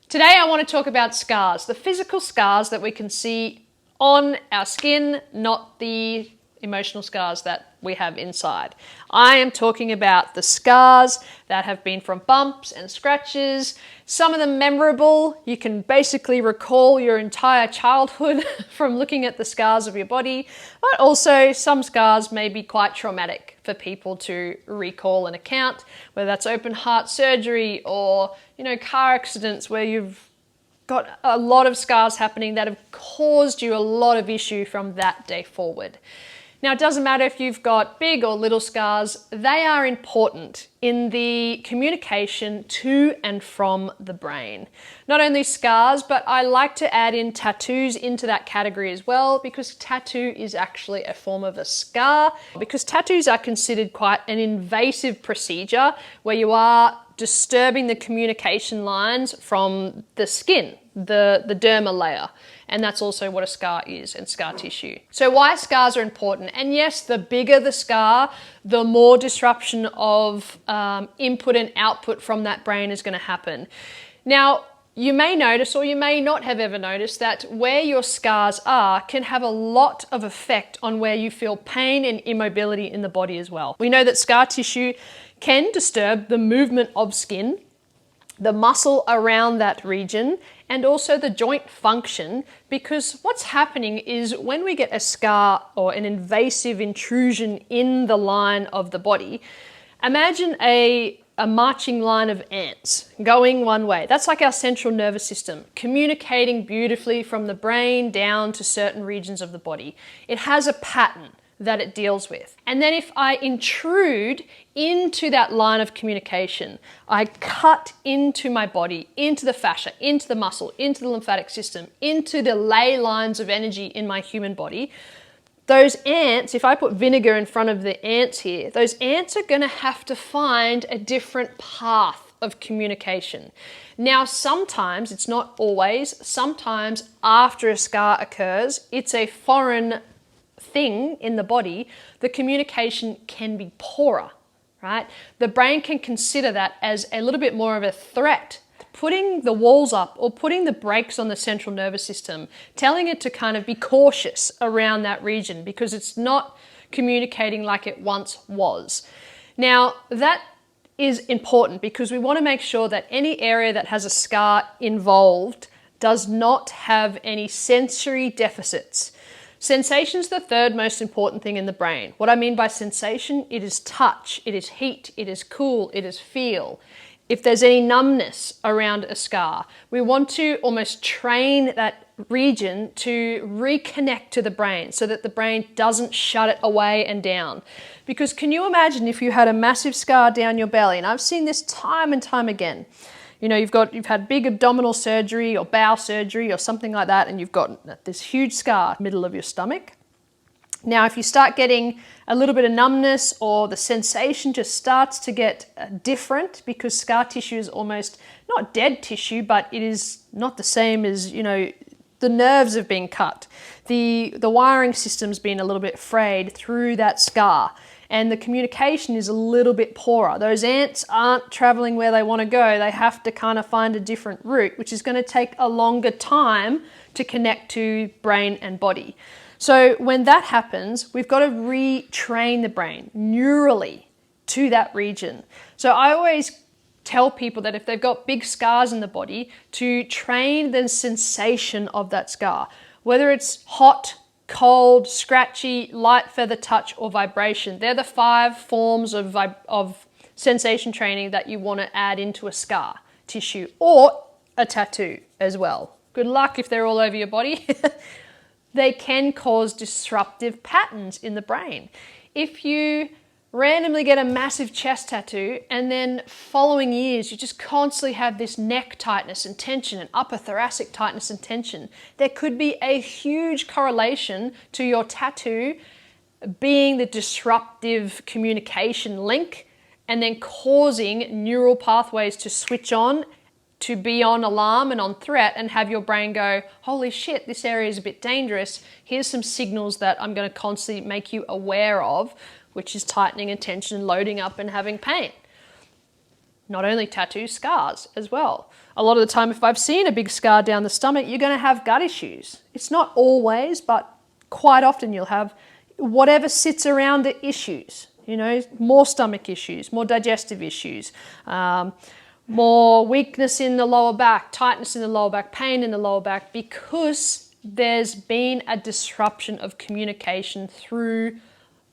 Today I want to talk about scars, the physical scars that we can see on our skin, not the emotional scars that we have inside. I am talking about the scars that have been from bumps and scratches, some of them memorable. You can basically recall your entire childhood from looking at the scars of your body, but also some scars may be quite traumatic for people to recall and account, whether that's open heart surgery or, car accidents where you've got a lot of scars happening that have caused you a lot of issue from that day forward. Now, it doesn't matter if you've got big or little scars, they are important in the communication to and from the brain. Not only scars, but I like to add in tattoos into that category as well, because tattoo is actually a form of a scar, because tattoos are considered quite an invasive procedure where you are disturbing the communication lines from the skin, the derma layer. And that's also what a scar is, and scar tissue. So why scars are important? And yes, the bigger the scar, the more disruption of input and output from that brain is going to happen. Now, you may notice, or you may not have ever noticed, that where your scars are can have a lot of effect on where you feel pain and immobility in the body as well. We know that scar tissue can disturb the movement of skin, the muscle around that region, and also the joint function, because what's happening is when we get a scar or an invasive intrusion in the line of the body, imagine a marching line of ants going one way. That's like our central nervous system, communicating beautifully from the brain down to certain regions of the body. It has a pattern that it deals with. And then if I intrude into that line of communication, I cut into my body, into the fascia, into the muscle, into the lymphatic system, into the ley lines of energy in my human body, those ants, if I put vinegar in front of the ants here, those ants are going to have to find a different path of communication. Now, sometimes, it's not always, sometimes after a scar occurs, it's a foreign thing in the body, the communication can be poorer, right? The brain can consider that as a little bit more of a threat, putting the walls up or putting the brakes on the central nervous system, telling it to kind of be cautious around that region because it's not communicating like it once was. Now, that is important because we want to make sure that any area that has a scar involved does not have any sensory deficits. Sensation is the third most important thing in the brain. What I mean by sensation, it is touch, it is heat, it is cool, it is feel. If there's any numbness around a scar, we want to almost train that region to reconnect to the brain so that the brain doesn't shut it away and down. Because can you imagine if you had a massive scar down your belly? And I've seen this time and time again. You've had big abdominal surgery or bowel surgery or something like that, and you've got this huge scar in the middle of your stomach. Now, if you start getting a little bit of numbness or the sensation just starts to get different because scar tissue is almost not dead tissue, but it is not the same as, the nerves have been cut. The wiring system's been a little bit frayed through that scar. And the communication is a little bit poorer. Those ants aren't traveling where they want to go. They have to kind of find a different route, which is going to take a longer time to connect to brain and body. So when that happens, we've got to retrain the brain neurally to that region. So I always tell people that if they've got big scars in the body, to train the sensation of that scar, whether it's hot, cold, scratchy, light feather touch, or vibration. They're the 5 forms of sensation training that you want to add into a scar tissue or a tattoo as well. Good luck if they're all over your body. They can cause disruptive patterns in the brain. If you randomly get a massive chest tattoo and then following years you just constantly have this neck tightness and tension and upper thoracic tightness and tension, there could be a huge correlation to your tattoo being the disruptive communication link and then causing neural pathways to switch on, to be on alarm and on threat, and have your brain go, holy shit, this area is a bit dangerous. Here's some signals that I'm going to constantly make you aware of, which is tightening and tension, loading up and having pain. Not only tattoos, scars as well. A lot of the time, if I've seen a big scar down the stomach, you're going to have gut issues. It's not always, but quite often you'll have whatever sits around it issues. You know, more stomach issues, more digestive issues, more weakness in the lower back, tightness in the lower back, pain in the lower back, because there's been a disruption of communication through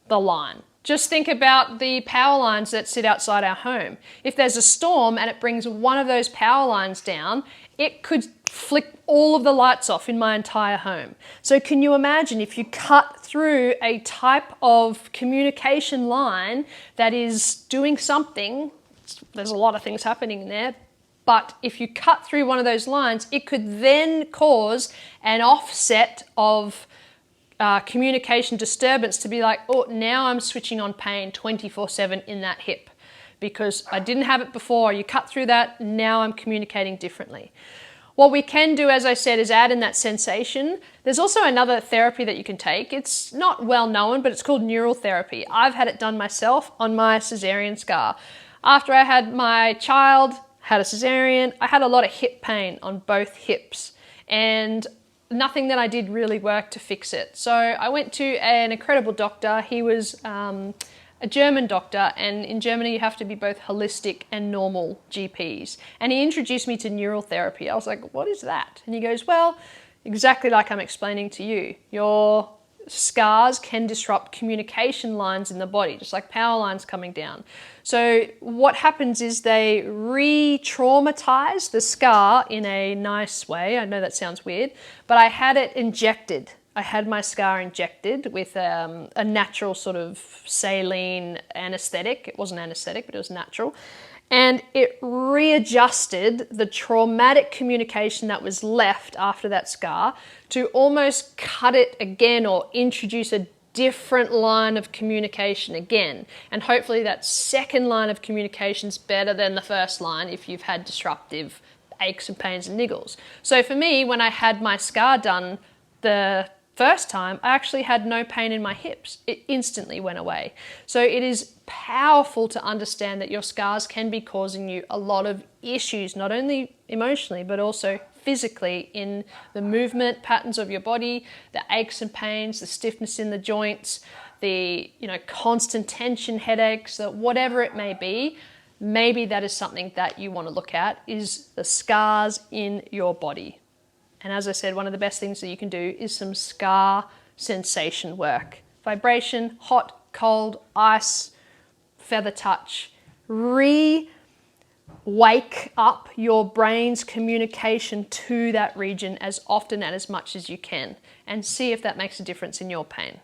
the line. Just think about the power lines that sit outside our home. If there's a storm and it brings one of those power lines down, it could flick all of the lights off in my entire home. So can you imagine if you cut through a type of communication line that is doing something, there's a lot of things happening in there, but if you cut through one of those lines, it could then cause an offset of communication disturbance to be like, oh, now I'm switching on pain 24/7 in that hip because I didn't have it before. You cut through that, now I'm communicating differently. What we can do, as I said, is add in that sensation. There's also another therapy that you can take. It's not well known, but it's called neural therapy. I've had it done myself on my cesarean scar. After I had my child, had a cesarean, I had a lot of hip pain on both hips, and nothing that I did really worked to fix it. So I went to an incredible doctor. He was a German doctor, and in Germany you have to be both holistic and normal GPs. And he introduced me to neural therapy. I was like, what is that? And he goes, well, exactly like I'm explaining to you. Your scars can disrupt communication lines in the body, just like power lines coming down. So what happens is they re-traumatize the scar in a nice way. I know that sounds weird, but I had it injected. I had my scar injected with a natural sort of saline anesthetic. It wasn't anesthetic, but it was natural. And it readjusted the traumatic communication that was left after that scar to almost cut it again or introduce a different line of communication again. And hopefully that second line of communication is better than the first line if you've had disruptive aches and pains and niggles. So for me, when I had my scar done the first time, I actually had no pain in my hips. It instantly went away. So it is powerful to understand that your scars can be causing you a lot of issues, not only emotionally, but also physically in the movement patterns of your body, the aches and pains, the stiffness in the joints, the constant tension, headaches, whatever it may be. Maybe that is something that you want to look at, is the scars in your body. And as I said, one of the best things that you can do is some scar sensation work. Vibration, hot, cold, ice, feather touch. Wake up your brain's communication to that region as often and as much as you can, and see if that makes a difference in your pain.